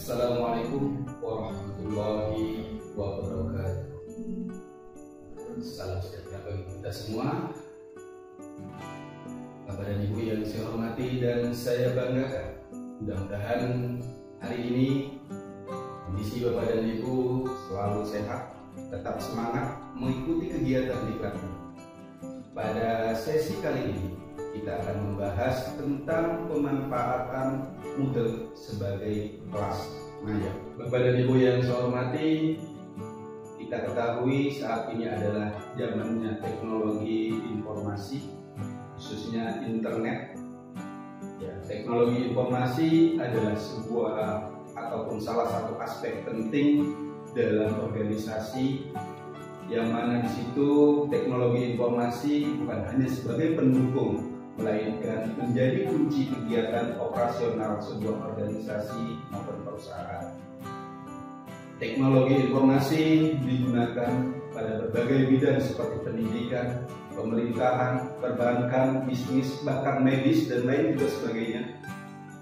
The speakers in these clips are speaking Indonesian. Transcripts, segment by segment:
Assalamualaikum warahmatullahi wabarakatuh. Salam sejahtera bagi kita semua. Bapak dan Ibu yang saya hormati dan saya banggakan, mudah-mudahan hari ini kondisi Bapak dan Ibu selalu sehat, tetap semangat mengikuti kegiatan di kelas. Pada sesi kali ini kita akan membahas tentang pemanfaatan Moodle sebagai kelas maya. Bapak dan Ibu yang saya hormati, kita ketahui saat ini adalah zamannya teknologi informasi, khususnya internet. Ya, teknologi informasi adalah sebuah ataupun salah satu aspek penting dalam organisasi, yang mana di situ teknologi informasi bukan hanya sebagai pendukung, melainkan menjadi kunci kegiatan operasional sebuah organisasi maupun perusahaan. Teknologi informasi digunakan pada berbagai bidang seperti pendidikan, pemerintahan, perbankan, bisnis, bahkan medis dan lain juga sebagainya.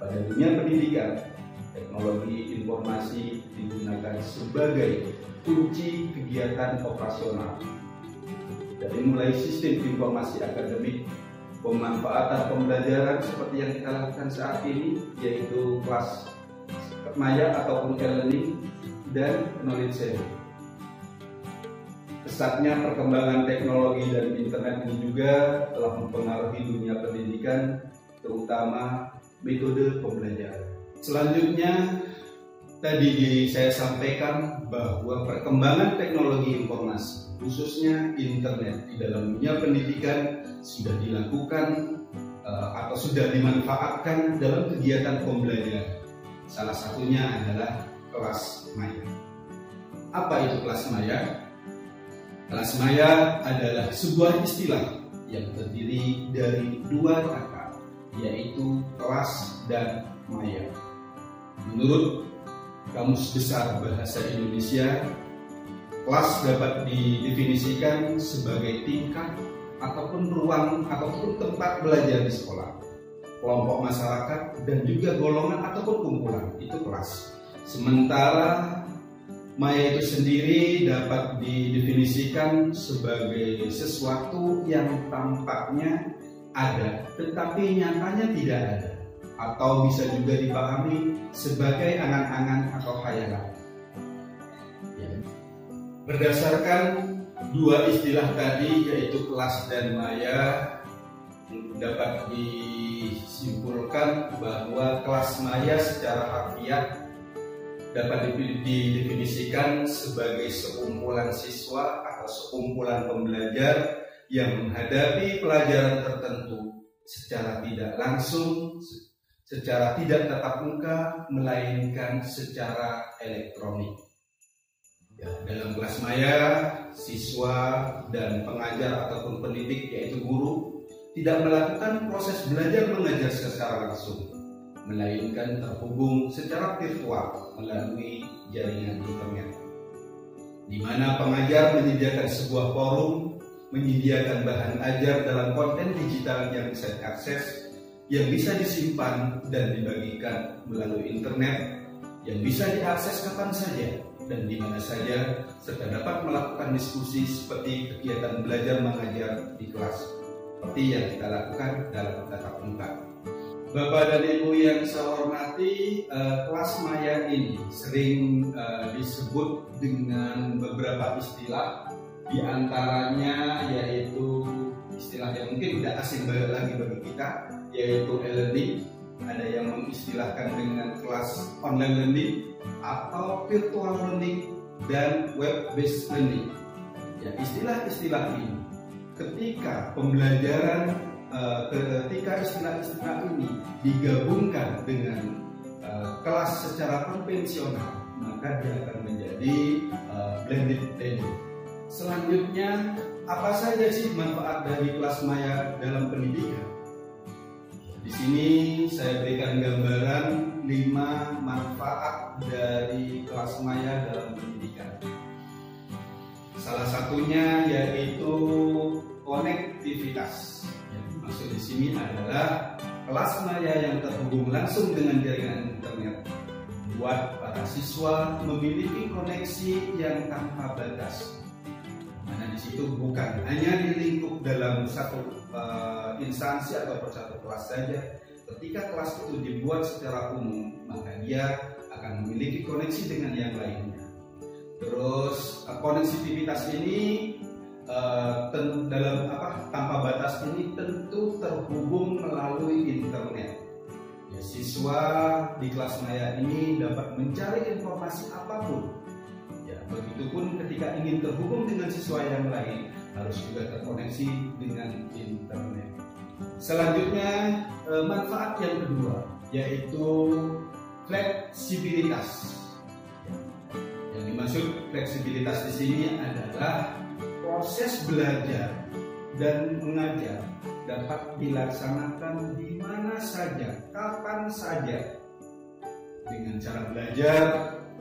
Pada dunia pendidikan, teknologi informasi digunakan sebagai kunci kegiatan operasional. Dari mulai sistem informasi akademik, pemanfaatan pembelajaran seperti yang kita lakukan saat ini, yaitu kelas maya ataupun e-learning, dan knowledge sharing. Pesatnya perkembangan teknologi dan internet ini juga telah mempengaruhi dunia pendidikan, terutama metode pembelajaran. Selanjutnya, tadi saya sampaikan bahwa perkembangan teknologi informasi, khususnya internet di dalam dunia pendidikan, sudah dilakukan atau sudah dimanfaatkan dalam kegiatan pembelajaran. Salah satunya adalah kelas maya. Apa itu kelas maya? Kelas maya adalah sebuah istilah yang terdiri dari dua kata, yaitu kelas dan maya. Menurut Kamus Besar Bahasa Indonesia, kelas dapat didefinisikan sebagai tingkat ataupun ruang ataupun tempat belajar di sekolah, kelompok masyarakat, dan juga golongan ataupun kumpulan, itu kelas. Sementara maya itu sendiri dapat didefinisikan sebagai sesuatu yang tampaknya ada tetapi nyatanya tidak ada, atau bisa juga dipahami sebagai angan-angan atau khayalan. Ya. Berdasarkan dua istilah tadi, yaitu kelas dan maya, dapat disimpulkan bahwa kelas maya secara harfiah dapat didefinisikan sebagai sekumpulan siswa atau sekumpulan pembelajar yang menghadapi pelajaran tertentu secara tidak langsung, secara tidak tatap muka, melainkan secara elektronik. Ya, dalam kelas maya, siswa dan pengajar ataupun pendidik, yaitu guru, tidak melakukan proses belajar mengajar secara langsung, melainkan terhubung secara virtual melalui jaringan internet, di mana pengajar menyediakan sebuah forum, menyediakan bahan ajar dalam konten digital yang bisa diakses, yang bisa disimpan dan dibagikan melalui internet, yang bisa diakses kapan saja dan di mana saja, serta dapat melakukan diskusi seperti kegiatan belajar mengajar di kelas, seperti yang kita lakukan dalam tatap muka. Bapak dan Ibu yang saya hormati, kelas maya ini sering disebut dengan beberapa istilah, di antaranya yaitu istilah yang mungkin tidak asing lagi bagi kita, yaitu e-learning. Ada yang mengistilahkan dengan kelas online learning atau virtual learning dan web-based learning. Ya, istilah-istilah ini ketika istilah-istilah ini digabungkan dengan kelas secara konvensional, maka dia akan menjadi blended learning. Selanjutnya, apa saja sih manfaat dari kelas maya dalam pendidikan? Di sini saya berikan gambaran 5 manfaat dari kelas maya dalam pendidikan. Salah satunya yaitu konektivitas. Yang maksud di sini adalah kelas maya yang terhubung langsung dengan jaringan internet membuat para siswa memiliki koneksi yang tanpa batas. Mana di situ bukan hanya di lingkup dalam satu instansi atau satu kelas saja. Ketika kelas itu dibuat secara umum, maka dia akan memiliki koneksi dengan yang lainnya. Terus koneksivitas ini tanpa batas ini tentu terhubung melalui internet. Ya, siswa di kelas maya ini dapat mencari informasi apapun. Ya, begitupun ketika ingin terhubung dengan siswa yang lain harus juga terkoneksi dengan internet. Selanjutnya manfaat yang kedua yaitu fleksibilitas. Yang dimaksud fleksibilitas di sini adalah proses belajar dan mengajar dapat dilaksanakan di mana saja, kapan saja, dengan cara belajar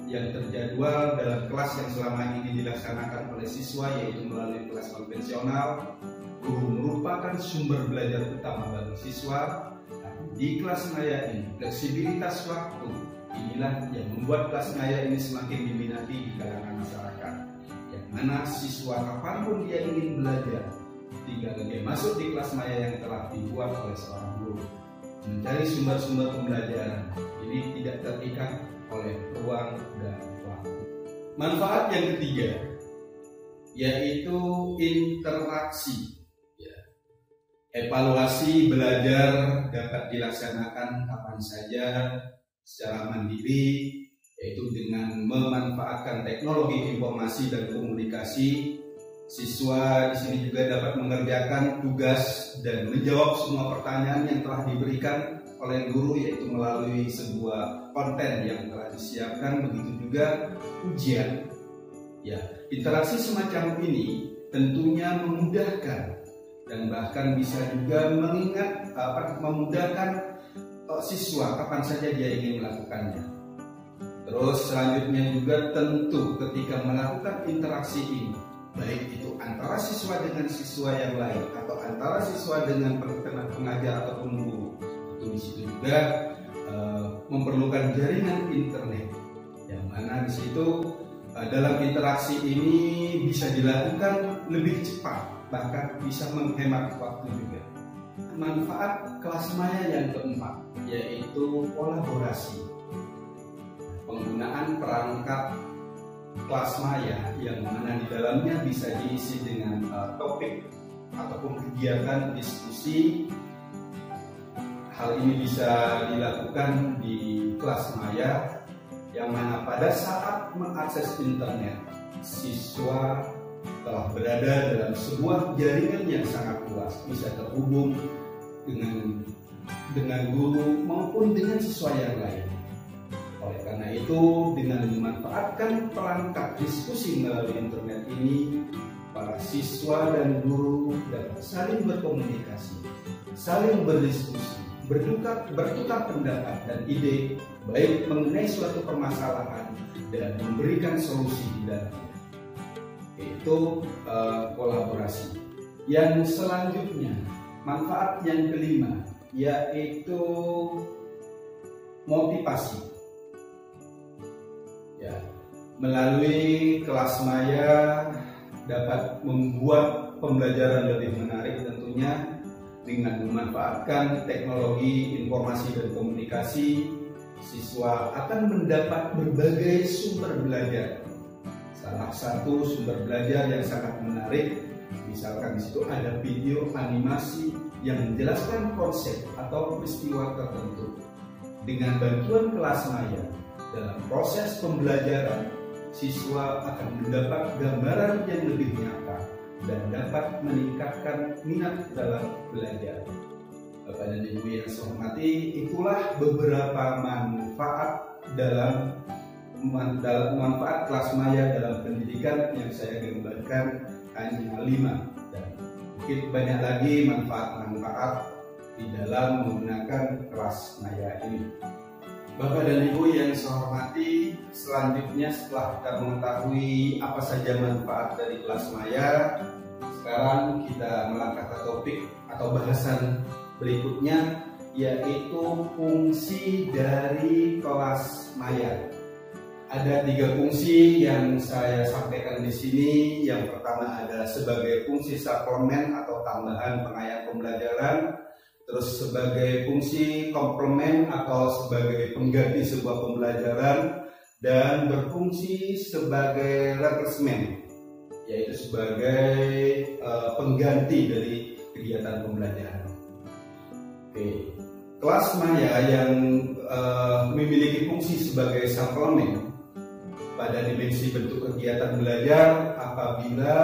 yang terjadwal dalam kelas yang selama ini dilaksanakan oleh siswa, yaitu melalui kelas konvensional. Guru merupakan sumber belajar utama bagi siswa. Di kelas maya ini, fleksibilitas waktu inilah yang membuat kelas maya ini semakin diminati di kalangan masyarakat, yang mana siswa kapanpun dia ingin belajar, tinggal dia masuk di kelas maya yang telah dibuat oleh seorang guru. Mencari sumber-sumber pembelajaran ini tidak terikat oleh ruang dan waktu. Manfaat yang ketiga yaitu interaksi. Evaluasi belajar dapat dilaksanakan kapan saja secara mandiri, yaitu dengan memanfaatkan teknologi informasi dan komunikasi. Siswa di sini juga dapat mengerjakan tugas dan menjawab semua pertanyaan yang telah diberikan oleh guru, yaitu melalui sebuah konten yang telah disiapkan, begitu juga ujian. Ya, interaksi semacam ini tentunya memudahkan dan bahkan bisa juga memudahkan siswa kapan saja dia ingin melakukannya. Terus selanjutnya juga tentu ketika melakukan interaksi ini, baik itu antara siswa dengan siswa yang lain atau antara siswa dengan pengajar ataupun guru, itu di situ juga memerlukan jaringan internet, yang mana di situ dalam interaksi ini bisa dilakukan lebih cepat, bahkan bisa menghemat waktu juga. Manfaat kelas maya yang keempat yaitu kolaborasi. Penggunaan perangkat kelas maya yang mana di dalamnya bisa diisi dengan topik ataupun kegiatan diskusi. Hal ini bisa dilakukan di kelas maya yang mana pada saat mengakses internet, siswa telah berada dalam sebuah jaringan yang sangat luas, bisa terhubung dengan guru maupun dengan siswa yang lain. Oleh karena itu, dengan memanfaatkan perangkat diskusi melalui internet ini, para siswa dan guru dapat saling berkomunikasi, saling berdiskusi, bertukar pendapat dan ide, baik mengenai suatu permasalahan dan memberikan solusi di dalamnya. Itu kolaborasi. Yang selanjutnya, manfaat yang kelima yaitu motivasi. Ya, melalui kelas maya dapat membuat pembelajaran lebih menarik tentunya dengan memanfaatkan teknologi informasi dan komunikasi. Siswa akan mendapat berbagai sumber belajar. Salah satu sumber belajar yang sangat menarik, misalkan di situ ada video animasi yang menjelaskan konsep atau peristiwa tertentu. Dengan bantuan kelas maya dalam proses pembelajaran, siswa akan mendapat gambaran yang lebih nyata dan dapat meningkatkan minat dalam belajar. Bapak dan Ibu yang saya hormati, itulah beberapa manfaat manfaat kelas maya dalam pendidikan yang saya gambarkan hanya 5, dan mungkin banyak lagi manfaat-manfaat di dalam menggunakan kelas maya ini. Bapak dan Ibu yang saya hormati, selanjutnya setelah kita mengetahui apa saja manfaat dari kelas maya, sekarang kita melangkah ke topik atau bahasan berikutnya, yaitu fungsi dari kelas maya. ada 3 fungsi yang saya sampaikan di sini. Yang pertama ada sebagai fungsi suplemen atau tambahan pengayaan pembelajaran, terus sebagai fungsi komplement atau sebagai pengganti sebuah pembelajaran, dan berfungsi sebagai replacement, yaitu sebagai pengganti dari kegiatan pembelajaran. Oke. Kelas maya yang memiliki fungsi sebagai suplemen pada dimensi bentuk kegiatan belajar apabila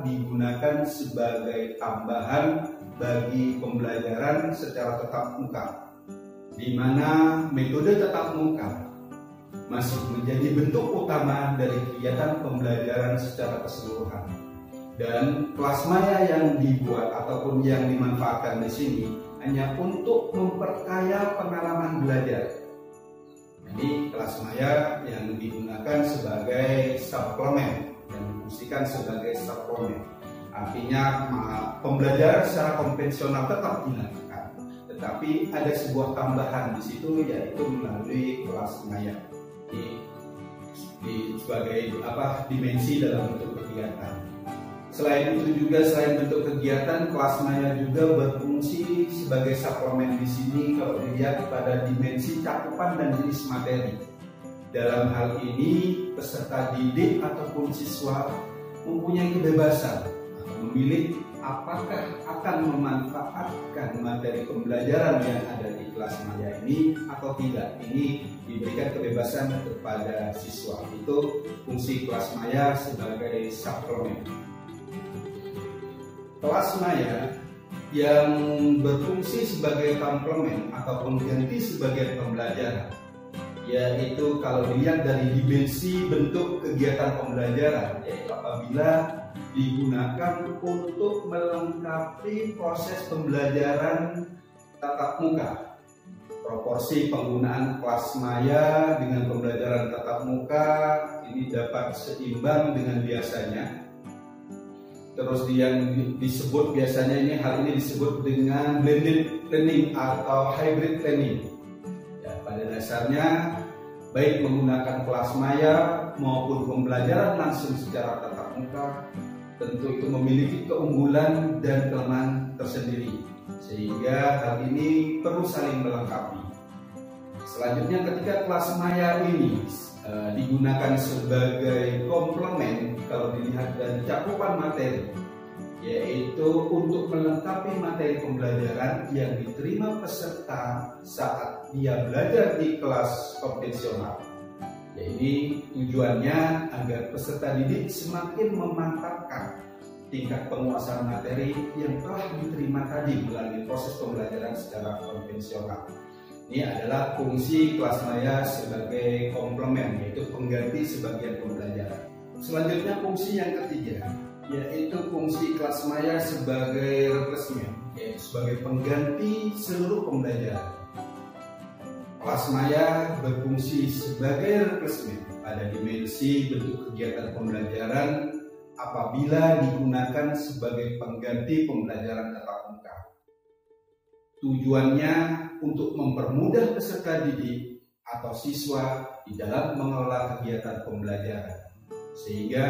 digunakan sebagai tambahan bagi pembelajaran secara tatap muka, di mana metode tatap muka masih menjadi bentuk utama dari kegiatan pembelajaran secara keseluruhan. Dan kelas maya yang dibuat ataupun yang dimanfaatkan di sini hanya untuk memperkaya pengalaman belajar. Ini kelas maya yang digunakan sebagai suplemen dan difungsikan sebagai suplemen. Artinya pembelajaran secara konvensional tetap dilakukan, tetapi ada sebuah tambahan di situ, yaitu melalui kelas maya sebagai dimensi dalam bentuk kegiatan. Selain itu juga, selain bentuk kegiatan, kelas maya juga berfungsi sebagai suplemen di sini kalau dilihat pada dimensi cakupan dan jenis materi. Dalam hal ini, peserta didik ataupun siswa mempunyai kebebasan memilih apakah akan memanfaatkan materi pembelajaran yang ada di kelas maya ini atau tidak. Ini diberikan kebebasan kepada siswa. Itu fungsi kelas maya sebagai suplemen. Kelas maya yang berfungsi sebagai komplement ataupun ganti sebagai pembelajaran, yaitu kalau dilihat dari dimensi bentuk kegiatan pembelajaran, yaitu apabila digunakan untuk melengkapi proses pembelajaran tatap muka. Proporsi penggunaan kelas maya dengan pembelajaran tatap muka ini dapat seimbang dengan biasanya. Terus yang disebut biasanya hal ini disebut dengan blended learning atau hybrid learning. Ya, pada dasarnya baik menggunakan kelas maya maupun pembelajaran langsung secara tatap muka tentu itu memiliki keunggulan dan kelemahan tersendiri, sehingga hal ini perlu saling melengkapi. Selanjutnya, ketika kelas maya ini digunakan sebagai komplement kalau dilihat dari cakupan materi, yaitu untuk melengkapi materi pembelajaran yang diterima peserta saat dia belajar di kelas konvensional. Jadi tujuannya agar peserta didik semakin memantapkan tingkat penguasaan materi yang telah diterima tadi melalui proses pembelajaran secara konvensional. Ini adalah fungsi kelas maya sebagai komplement, yaitu pengganti sebagian pembelajaran. Selanjutnya fungsi yang ketiga, yaitu fungsi kelas maya sebagai replacement, yaitu sebagai pengganti seluruh pembelajaran. Kelas maya berfungsi sebagai replacement pada dimensi bentuk kegiatan pembelajaran apabila digunakan sebagai pengganti pembelajaran tatap muka. Tujuannya untuk mempermudah peserta didik atau siswa di dalam mengelola kegiatan pembelajaran, sehingga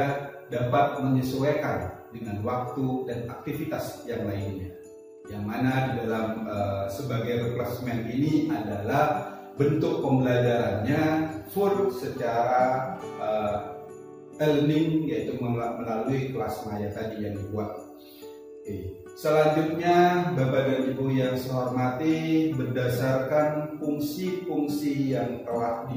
dapat menyesuaikan dengan waktu dan aktivitas yang lainnya. Yang mana di dalam sebagai replacement ini adalah bentuk pembelajarannya full secara e-learning, yaitu melalui kelas maya tadi yang dibuat. Oke. Selanjutnya, Bapak dan Ibu yang saya hormati, berdasarkan fungsi-fungsi yang telah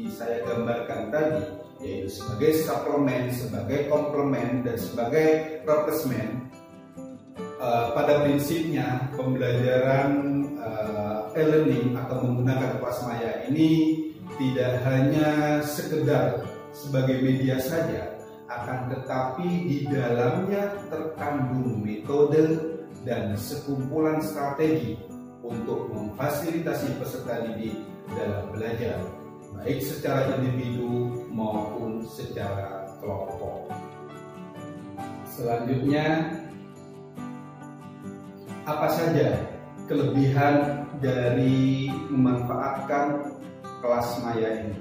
saya gambarkan tadi, yaitu sebagai suplemen, sebagai komplement, dan sebagai replacement, pada prinsipnya pembelajaran e-learning atau menggunakan kelas maya ini tidak hanya sekedar sebagai media saja, akan tetapi di dalamnya terkandung metode dan sekumpulan strategi untuk memfasilitasi peserta didik dalam belajar, baik secara individu maupun secara kelompok. Selanjutnya, apa saja kelebihan dari memanfaatkan kelas maya ini?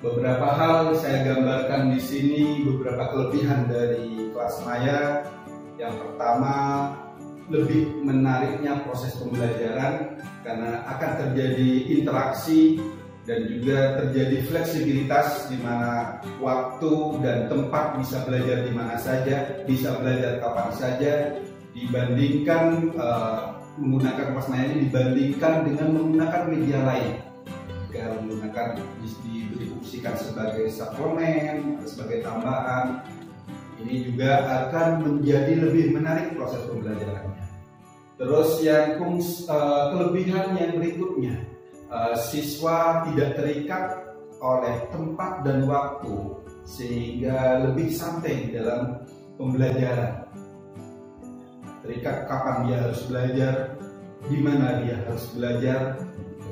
Beberapa hal saya gambarkan di sini, beberapa kelebihan dari kelas maya. Yang pertama, lebih menariknya proses pembelajaran karena akan terjadi interaksi dan juga terjadi fleksibilitas di mana waktu dan tempat bisa belajar di mana saja, bisa belajar kapan saja, dibandingkan menggunakan kelas maya ini dibandingkan dengan menggunakan media lain. Jika menggunakan difungsikan sebagai suplemen, sebagai tambahan, ini juga akan menjadi lebih menarik proses pembelajarannya. Terus yang kelebihan yang berikutnya, siswa tidak terikat oleh tempat dan waktu sehingga lebih santai di dalam pembelajaran. Terikat kapan dia harus belajar, di mana dia harus belajar.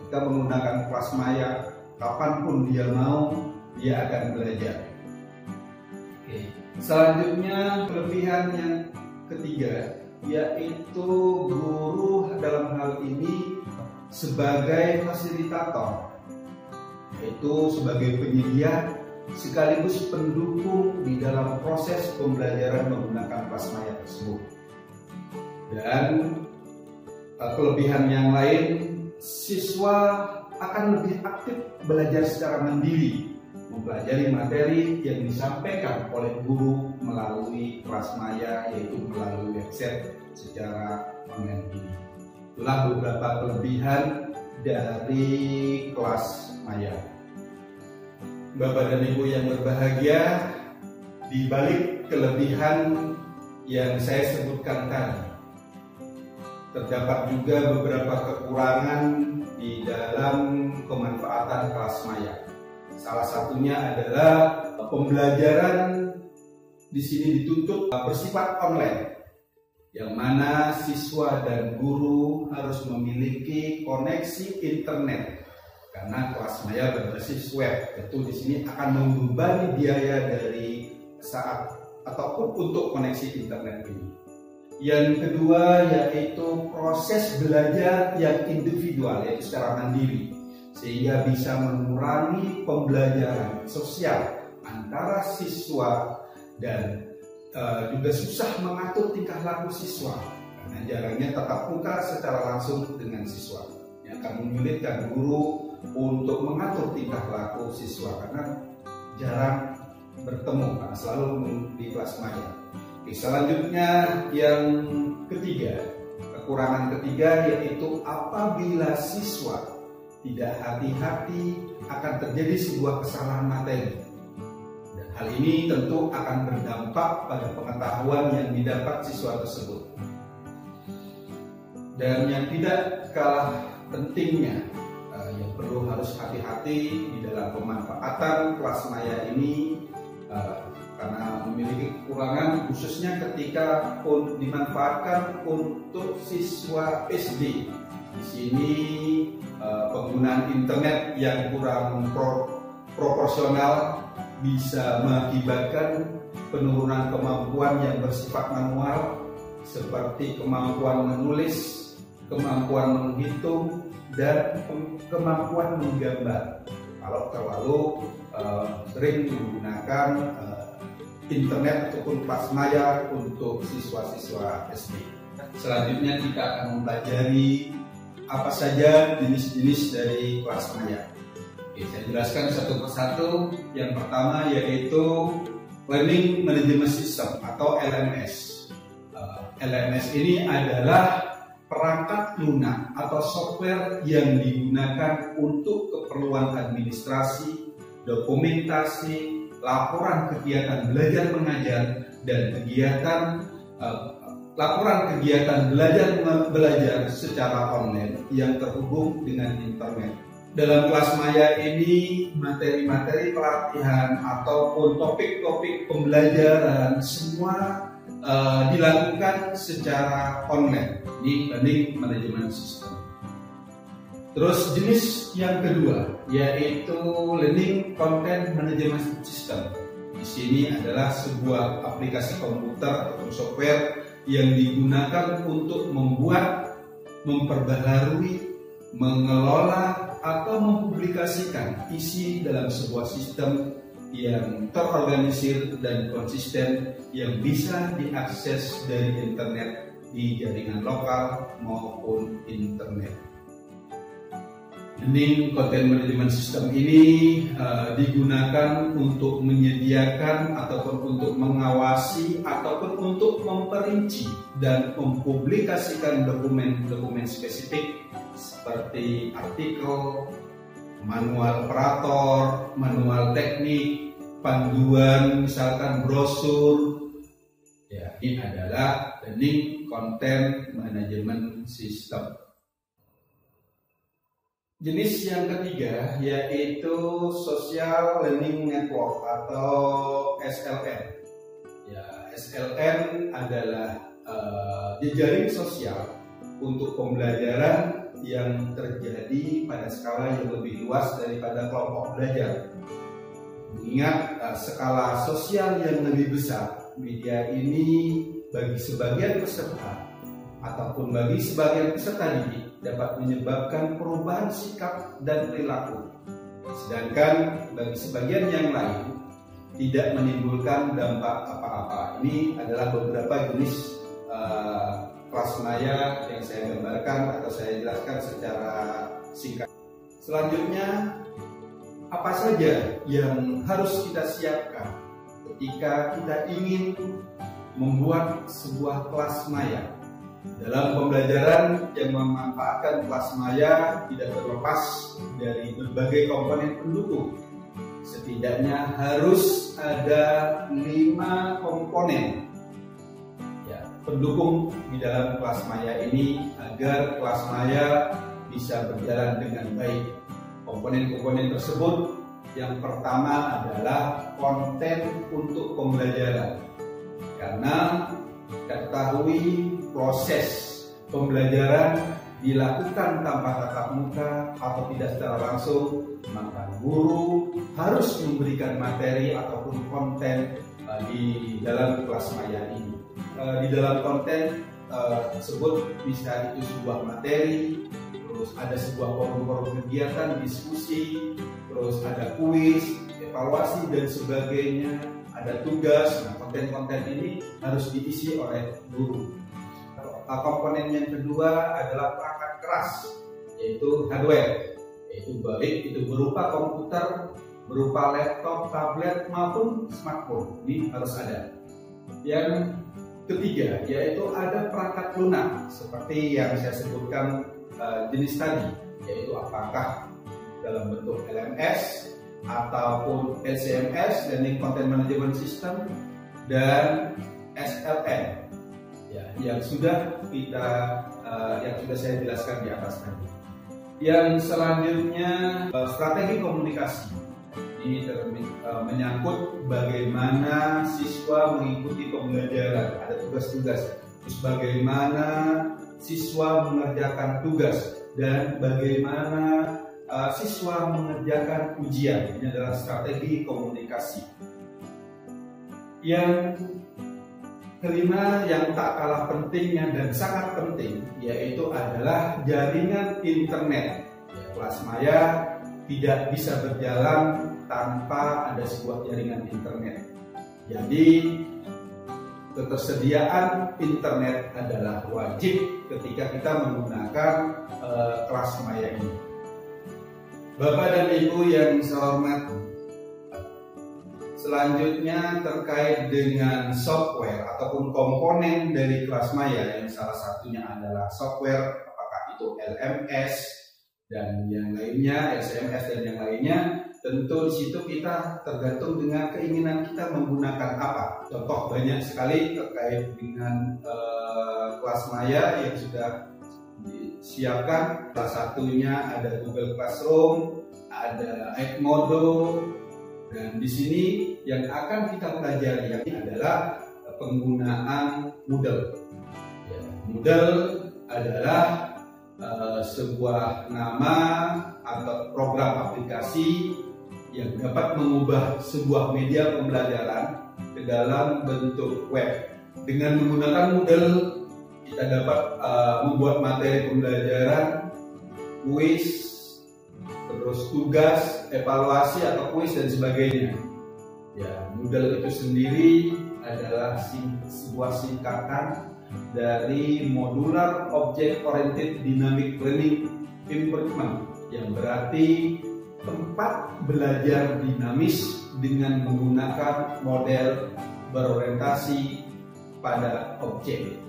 Kita menggunakan kelas maya, kapanpun dia mau, dia akan belajar. Oke. Selanjutnya kelebihan yang ketiga, yaitu guru dalam hal ini sebagai fasilitator, yaitu sebagai penyedia sekaligus pendukung di dalam proses pembelajaran menggunakan kelas maya tersebut. Dan kelebihan yang lain, siswa akan lebih aktif belajar secara mandiri, mempelajari materi yang disampaikan oleh guru melalui kelas maya, yaitu melalui website secara online ini. Itulah beberapa kelebihan dari kelas maya. Bapak dan Ibu yang berbahagia, di balik kelebihan yang saya sebutkan tadi, terdapat juga beberapa kekurangan di dalam pemanfaatan kelas maya. Salah satunya adalah pembelajaran di sini dituntut bersifat online, yang mana siswa dan guru harus memiliki koneksi internet karena kelas maya berbasis web. Tentu di sini akan membebani biaya dari saat ataupun untuk koneksi internet ini. Yang kedua yaitu proses belajar yang individual, yaitu secara mandiri, sehingga bisa mengurangi pembelajaran sosial antara siswa dan juga susah mengatur tingkah laku siswa karena jarangnya tatap muka secara langsung dengan siswa, yang akan menyulitkan guru untuk mengatur tingkah laku siswa karena jarang bertemu karena selalu di kelas maya. Selanjutnya yang ketiga, kekurangan ketiga yaitu apabila siswa tidak hati-hati akan terjadi sebuah kesalahan materi. Dan hal ini tentu akan berdampak pada pengetahuan yang didapat siswa tersebut. Dan yang tidak kalah pentingnya, yang perlu harus hati-hati di dalam pemanfaatan kelas maya ini, karena memiliki kekurangan khususnya ketika dimanfaatkan untuk siswa SD. Di sini penggunaan internet yang kurang proporsional bisa mengakibatkan penurunan kemampuan yang bersifat manual seperti kemampuan menulis, kemampuan menghitung, dan kemampuan menggambar. Kalau terlalu sering menggunakan internet ataupun kelas maya untuk siswa-siswa SD. Selanjutnya kita akan mempelajari apa saja jenis-jenis dari kelas maya. Oke, saya jelaskan satu persatu. Yang pertama yaitu Learning Management System atau LMS. LMS ini adalah perangkat lunak atau software yang digunakan untuk keperluan administrasi, dokumentasi, laporan kegiatan belajar mengajar, dan laporan kegiatan belajar secara online yang terhubung dengan internet. Dalam kelas maya ini, materi-materi pelatihan ataupun topik-topik pembelajaran semua dilakukan secara online di Learning Management System. Terus jenis yang kedua yaitu Learning Content Management System. Di sini adalah sebuah aplikasi komputer atau software yang digunakan untuk membuat, memperbaharui, mengelola, atau mempublikasikan isi dalam sebuah sistem yang terorganisir dan konsisten yang bisa diakses dari internet di jaringan lokal maupun internet. Learning Content Management System ini digunakan untuk menyediakan ataupun untuk mengawasi ataupun untuk memperinci dan mempublikasikan dokumen-dokumen spesifik seperti artikel, manual operator, manual teknik, panduan misalkan brosur. Ya, ini adalah Learning Content Management System. Jenis yang ketiga yaitu Social Learning Network atau SLN. Ya, SLN adalah jejaring sosial untuk pembelajaran yang terjadi pada skala yang lebih luas daripada kelompok belajar. Mengingat skala sosial yang lebih besar, media ini bagi sebagian peserta ataupun bagi sebagian peserta didik dapat menyebabkan perubahan sikap dan perilaku. Sedangkan bagi sebagian yang lain tidak menimbulkan dampak apa-apa. Ini adalah beberapa jenis kelas maya yang saya gambarkan atau saya jelaskan secara singkat. Selanjutnya, apa saja yang harus kita siapkan ketika kita ingin membuat sebuah kelas maya? Dalam pembelajaran yang memanfaatkan kelas maya tidak terlepas dari berbagai komponen pendukung. Setidaknya harus ada 5 komponen pendukung di dalam kelas maya ini agar kelas maya bisa berjalan dengan baik. Komponen-komponen tersebut yang pertama adalah konten untuk pembelajaran. Karena kita ketahui proses pembelajaran dilakukan tanpa tatap muka atau tidak secara langsung, maka guru harus memberikan materi ataupun konten di dalam kelas maya ini. Di dalam konten tersebut bisa itu sebuah materi, terus ada sebuah forum-forum kegiatan, diskusi, terus ada kuis, evaluasi dan sebagainya, ada tugas. Nah, konten-konten ini harus diisi oleh guru. Komponen yang kedua adalah perangkat keras, yaitu hardware, yaitu baik itu berupa komputer, berupa laptop, tablet maupun smartphone. Ini harus ada. Yang ketiga yaitu ada perangkat lunak seperti yang saya sebutkan jenis tadi, yaitu apakah dalam bentuk LMS ataupun LCMS Learning Content Management System dan SLN yang sudah saya jelaskan di atas tadi. Yang selanjutnya strategi komunikasi. Ini menyangkut bagaimana siswa mengikuti pembelajaran, ada tugas-tugas, terus bagaimana siswa mengerjakan tugas, dan bagaimana siswa mengerjakan ujian. Ini adalah strategi komunikasi. Yang kelima yang tak kalah pentingnya dan sangat penting yaitu adalah jaringan internet. Kelas maya tidak bisa berjalan tanpa ada sebuah jaringan internet. Jadi ketersediaan internet adalah wajib ketika kita menggunakan kelas maya ini. Bapak dan Ibu yang saya hormati, selanjutnya terkait dengan software ataupun komponen dari kelas maya, yang salah satunya adalah software, apakah itu LMS dan yang lainnya, SMS dan yang lainnya. Tentu di situ kita tergantung dengan keinginan kita menggunakan apa. Contoh banyak sekali terkait dengan kelas maya yang sudah disiapkan. Salah satunya ada Google Classroom, ada Edmodo, dan di sini yang akan kita pelajari adalah penggunaan Moodle. Moodle adalah sebuah nama atau program aplikasi yang dapat mengubah sebuah media pembelajaran ke dalam bentuk web. Dengan menggunakan Moodle, kita dapat membuat materi pembelajaran, kuis, terus tugas, evaluasi atau kuis dan sebagainya. Ya, Moodle itu sendiri adalah sebuah singkatan dari Modular Object Oriented Dynamic Learning Environment, yang berarti tempat belajar dinamis dengan menggunakan model berorientasi pada objek.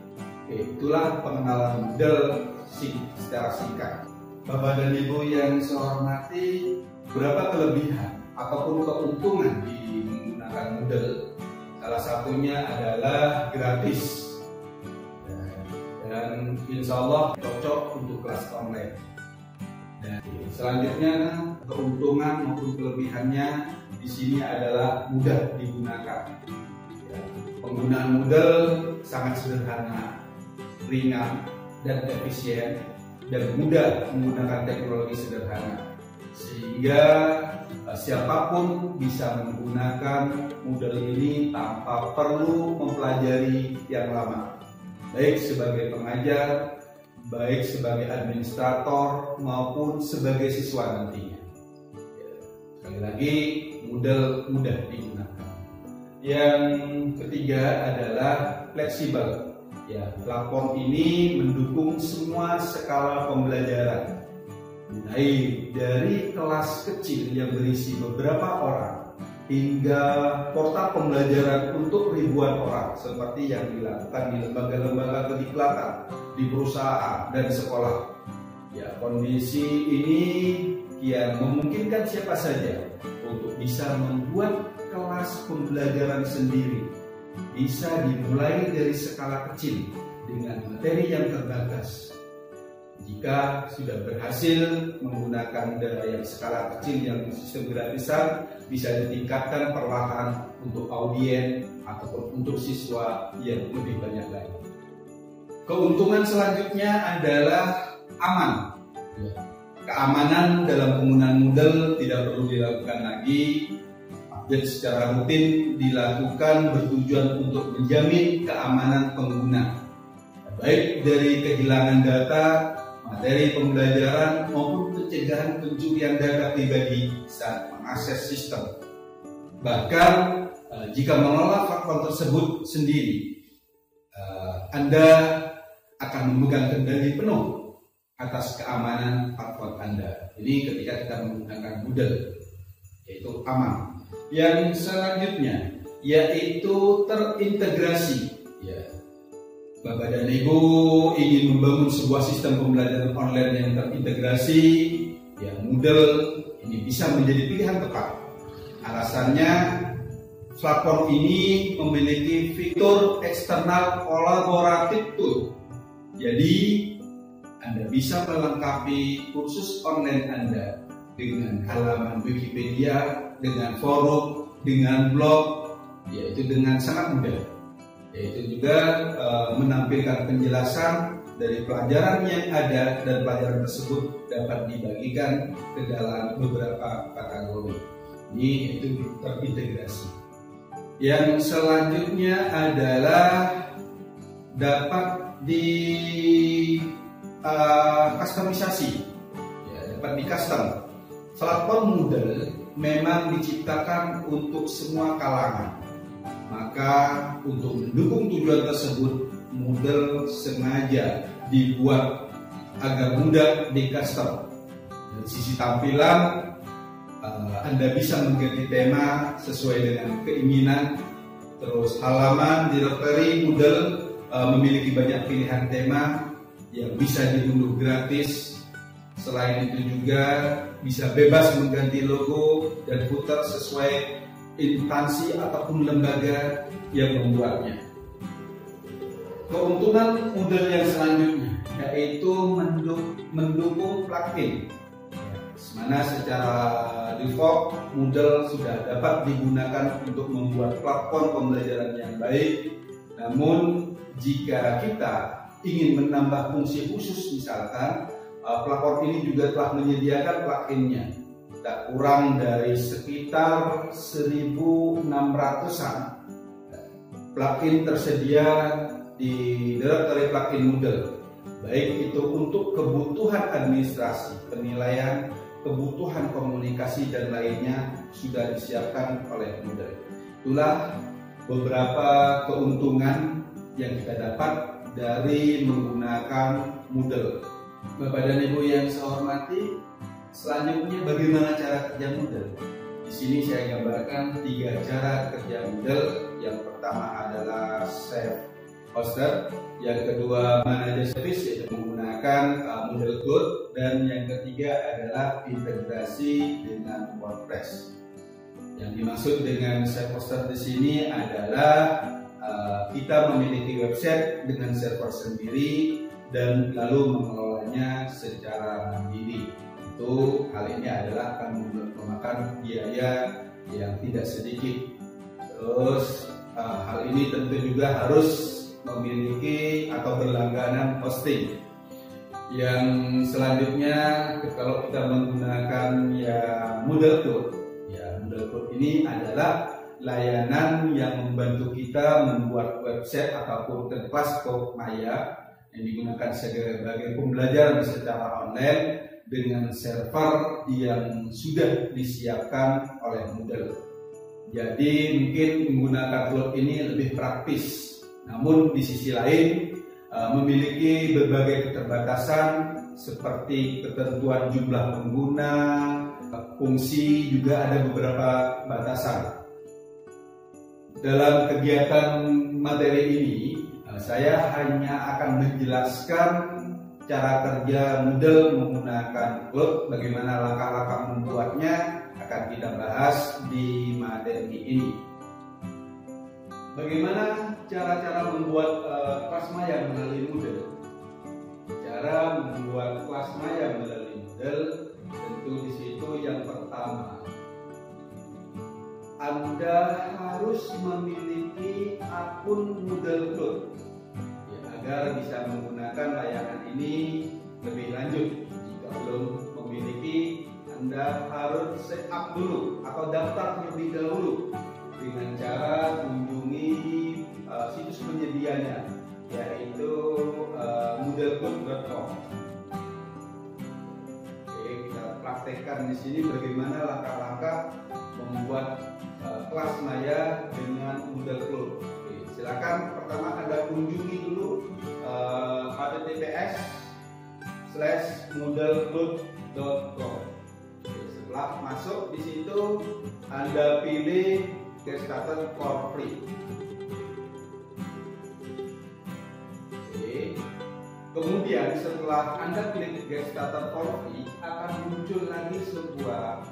Itulah pengenalan Moodle secara singkat. Bapak dan Ibu yang saya hormati, berapa kelebihan ataupun keuntungan di menggunakan Moodle? Salah satunya adalah gratis. Dan insya Allah cocok untuk kelas online. Dan selanjutnya keuntungan maupun kelebihannya di sini adalah mudah digunakan. Penggunaan Moodle sangat sederhana, ringan dan efisien, dan mudah menggunakan teknologi sederhana, sehingga siapapun bisa menggunakan Moodle ini tanpa perlu mempelajari yang lama, baik sebagai pengajar, baik sebagai administrator maupun sebagai siswa nantinya. Sekali lagi, Moodle mudah digunakan. Yang ketiga adalah fleksibel. Ya, platform ini mendukung semua skala pembelajaran, mulai dari kelas kecil yang berisi beberapa orang hingga portal pembelajaran untuk ribuan orang, seperti yang dilakukan di lembaga-lembaga kediklatan, di perusahaan dan sekolah. Ya, kondisi ini yang memungkinkan siapa saja untuk bisa membuat kelas pembelajaran sendiri. Bisa dimulai dari skala kecil dengan materi yang terbatas. Jika sudah berhasil menggunakan dari yang skala kecil yang sistem gratisan, bisa ditingkatkan perlahan untuk audien ataupun untuk siswa yang lebih banyak lagi. Keuntungan selanjutnya adalah aman. Keamanan dalam penggunaan Moodle tidak perlu dilakukan lagi. Update secara rutin dilakukan bertujuan untuk menjamin keamanan pengguna, baik dari kehilangan data, materi pembelajaran maupun pencegahan pencurian data pribadi saat mengakses sistem. Bahkan jika mengelola platform tersebut sendiri, Anda akan memegang kendali penuh atas keamanan platform Anda. Ini ketika kita menggunakan Moodle, yaitu aman. Yang selanjutnya yaitu terintegrasi. Ya, Bapak dan Ibu ingin membangun sebuah sistem pembelajaran online yang terintegrasi, ya Moodle ini bisa menjadi pilihan tepat. Alasannya, platform ini memiliki fitur eksternal kolaboratif tool. Jadi Anda bisa melengkapi kursus online Anda dengan halaman Wikipedia, dengan forum, dengan blog, yaitu dengan sangat mudah. Yaitu juga menampilkan penjelasan dari pelajaran yang ada, dan pelajaran tersebut dapat dibagikan ke dalam beberapa kategori. Ini itu terintegrasi. Yang selanjutnya adalah dapat di customisasi, ya, dapat di custom. Platform Moodle memang diciptakan untuk semua kalangan. Maka untuk mendukung tujuan tersebut, Moodle sengaja dibuat agar mudah di custom. Dari sisi tampilan, Anda bisa mengganti tema sesuai dengan keinginan. Terus halaman directory Moodle memiliki banyak pilihan tema yang bisa diunduh gratis. Selain itu juga bisa bebas mengganti logo dan footer sesuai instansi ataupun lembaga yang membuatnya. Keuntungan Moodle yang selanjutnya yaitu mendukung plugin. Mana secara default Moodle sudah dapat digunakan untuk membuat platform pembelajaran yang baik. Namun jika kita ingin menambah fungsi khusus, misalkan platform ini juga telah menyediakan pluginnya. Tak kurang dari sekitar 1.600-an plugin tersedia di directory plugin Moodle, baik itu untuk kebutuhan administrasi, penilaian, kebutuhan komunikasi dan lainnya sudah disiapkan oleh Moodle. Itulah beberapa keuntungan yang kita dapat dari menggunakan Moodle. Bapak dan Ibu yang saya hormati, selanjutnya bagaimana cara kerja Moodle? Di sini saya gambarkan 3 cara kerja Moodle. Yang pertama adalah self-hosted, yang kedua manager service yaitu menggunakan Moodle Cloud, dan yang ketiga adalah integrasi dengan WordPress. Yang dimaksud dengan self-hosted di sini adalah kita memiliki website dengan server sendiri dan lalu mengelolanya secara mandiri. Itu hal ini adalah akan memakan biaya yang tidak sedikit. Terus hal ini tentu juga harus memiliki atau berlangganan hosting. Yang selanjutnya kalau kita menggunakan Moodle Cloud, Moodle Cloud ini adalah layanan yang membantu kita membuat website ataupun kelas Maya yang digunakan sebagai pembelajaran secara online dengan server yang sudah disiapkan oleh Moodle. Jadi mungkin menggunakan cloud ini lebih praktis, namun di sisi lain memiliki berbagai keterbatasan seperti ketentuan jumlah pengguna, fungsi, juga ada beberapa batasan. Dalam kegiatan materi ini, saya hanya akan menjelaskan cara kerja Moodle menggunakan cloud, bagaimana langkah-langkah membuatnya akan kita bahas di materi ini. Bagaimana cara-cara membuat kelas Maya melalui Moodle? Cara membuat kelas Maya melalui Moodle, tentu di situ yang pertama, Anda harus memiliki akun Moodle Cloud agar bisa menggunakan layanan ini lebih lanjut. Jika belum memiliki, Anda harus set up dulu atau daftar terlebih dahulu dengan cara kunjungi situs penyedianya, yaitu moodlecloud.com. Oke, kita praktekkan di sini bagaimana langkah-langkah membuat kelas Maya dengan Moodle Cloud. Oke, silakan pertama Anda kunjungi dulu https://moodlecloud.com. Setelah masuk di situ, Anda pilih Get Started for Free. Oke. Kemudian setelah Anda pilih Get Started for Free, akan muncul lagi sebuah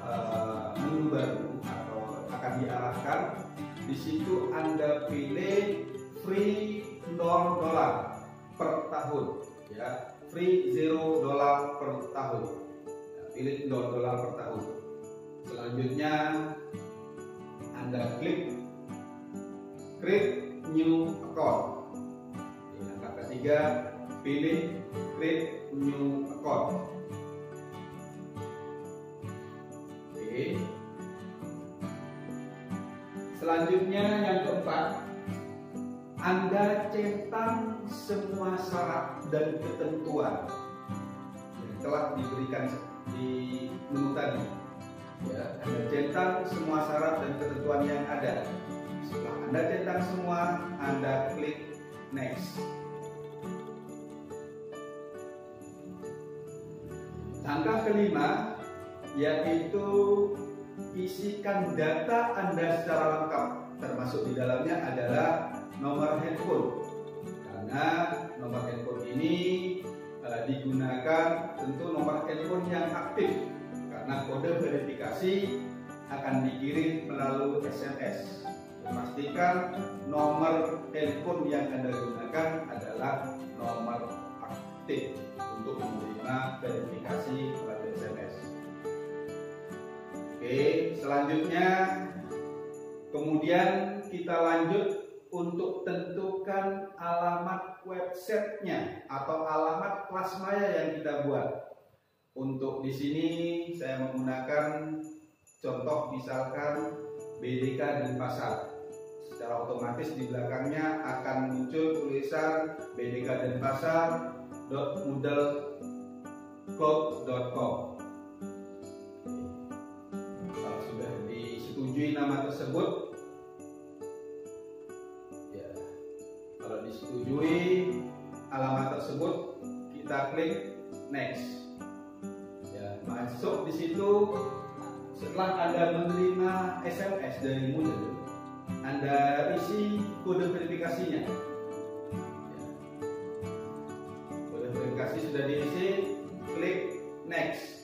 menu baru atau akan diarahkan. Di situ Anda pilih free $0 per tahun, ya, free $0 per tahun. Pilih $0 per tahun. Selanjutnya Anda klik create new account. Langkah ketiga, pilih create new account. Oke. Selanjutnya yang keempat, Anda centang semua syarat dan ketentuan yang telah diberikan di menu tadi. Ya, Anda centang semua syarat dan ketentuan yang ada. Setelah Anda centang semua, Anda klik next. Langkah kelima yaitu isikan data Anda secara lengkap, termasuk di dalamnya adalah nomor handphone. Karena nomor handphone ini digunakan tentu nomor handphone yang aktif, karena kode verifikasi akan dikirim melalui SMS. Pastikan nomor handphone yang Anda gunakan adalah nomor aktif untuk menerima verifikasi melalui SMS. Oke, selanjutnya kemudian kita lanjut untuk tentukan alamat websitenya atau alamat kelas Maya yang kita buat. Untuk di sini saya menggunakan contoh misalkan BDK Denpasar. Secara otomatis di belakangnya akan muncul tulisan bdkdenpasar.moodlecloud.com. menyetujui nama tersebut. Ya, kalau disetujui alamat tersebut, kita klik next. Ya, masuk di situ. Setelah Anda menerima SMS dari Moodle, Anda isi kode verifikasinya. Ya. Kode verifikasi sudah diisi, klik next.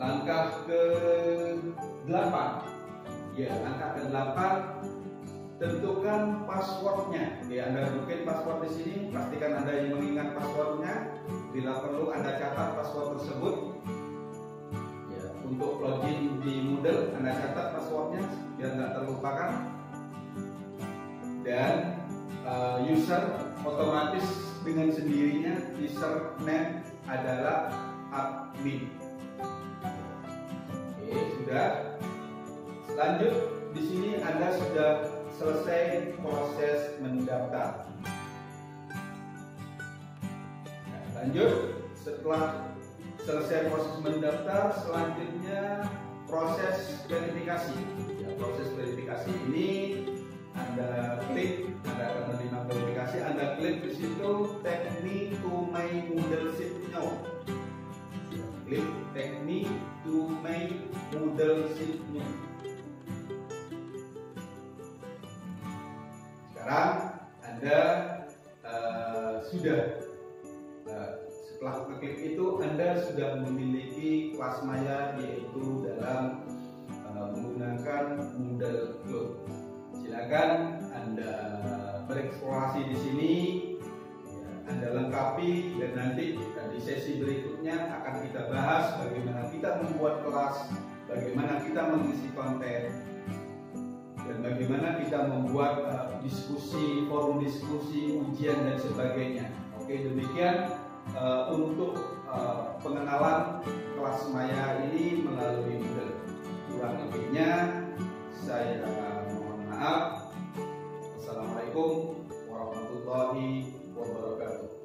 Langkah ke-8. Ya, langkah ke-8, tentukan passwordnya. Ya, Anda mungkin password di sini, pastikan Anda yang mengingat passwordnya. Bila perlu Anda catat password tersebut. Ya, untuk login di Moodle, Anda catat passwordnya biar nggak terlupakan. Dan user otomatis dengan sendirinya username adalah admin. Oke, sudah. Lanjut, di sini Anda sudah selesai proses mendaftar. Lanjut, setelah selesai proses mendaftar, selanjutnya proses verifikasi. Ya, proses verifikasi ini Anda klik, Anda akan menerima verifikasi. Anda klik di situ, tag me to my Moodle sheet now. Ya, klik tag me to my Moodle sheet now. Sekarang Anda sudah setelah mengklik itu, Anda sudah memiliki kelas maya, yaitu dalam menggunakan Moodle Cloud. Silakan Anda bereksplorasi di sini, ya, Anda lengkapi, dan nanti di sesi berikutnya akan kita bahas bagaimana kita membuat kelas, bagaimana kita mengisi konten, dan bagaimana kita membuat diskusi, forum diskusi, ujian dan sebagainya. Oke, demikian untuk pengenalan kelas maya ini melalui Moodle. Kurang lebihnya saya mohon maaf. Assalamualaikum warahmatullahi wabarakatuh.